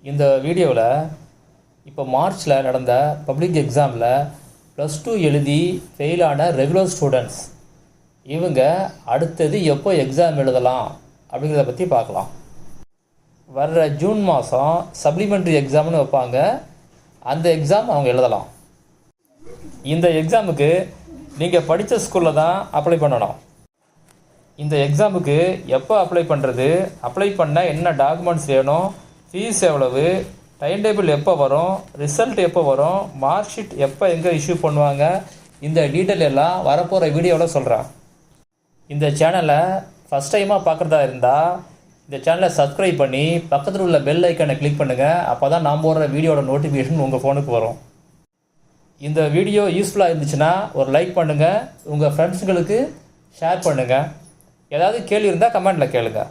இந்த வீடியோவில் இப்போ மார்ச்சில் நடந்த பப்ளிக் எக்ஸாமில் +2 எழுதி ஃபெயிலான ரெகுலர் ஸ்டூடெண்ட்ஸ் இவங்க அடுத்தது எப்போ எக்ஸாம் எழுதலாம் அப்படிங்கிறத பற்றி பார்க்கலாம். வர்ற ஜூன் மாதம் சப்ளிமெண்ட்ரி எக்ஸாம்னு வைப்பாங்க. அந்த எக்ஸாம் அவங்க எழுதலாம். இந்த எக்ஸாமுக்கு நீங்கள் படித்த ஸ்கூலில் தான் அப்ளை பண்ணணும். இந்த எக்ஸாமுக்கு எப்போ அப்ளை பண்ணுறது, அப்ளை பண்ண என்ன டாக்குமெண்ட்ஸ் வேணும், ஃபீஸ் எவ்வளவு, டைம் டேபிள் எப்போ வரும், ரிசல்ட் எப்போ வரும், மார்க் ஷீட் எப்போ எங்கே இஷ்யூ பண்ணுவாங்க, இந்த டீட்டெயில் எல்லாம் வரப்போகிற வீடியோவில் சொல்கிறேன். இந்த சேனலை ஃபஸ்ட் டைமாக பார்க்குறதா இருந்தால் இந்த சேனலை சப்ஸ்கிரைப் பண்ணி பக்கத்தில் உள்ள பெல் ஐக்கானை கிளிக் பண்ணுங்கள். அப்போ தான் நான் போடுற வீடியோட நோட்டிஃபிகேஷன் உங்கள் ஃபோனுக்கு வரும். இந்த வீடியோ யூஸ்ஃபுல்லாக இருந்துச்சுன்னா ஒரு லைக் பண்ணுங்கள், உங்கள் ஃப்ரெண்ட்ஸுங்களுக்கு ஷேர் பண்ணுங்கள். ஏதாவது கேள்வி இருந்தால் கமெண்ட்டில் கேளுங்கள்.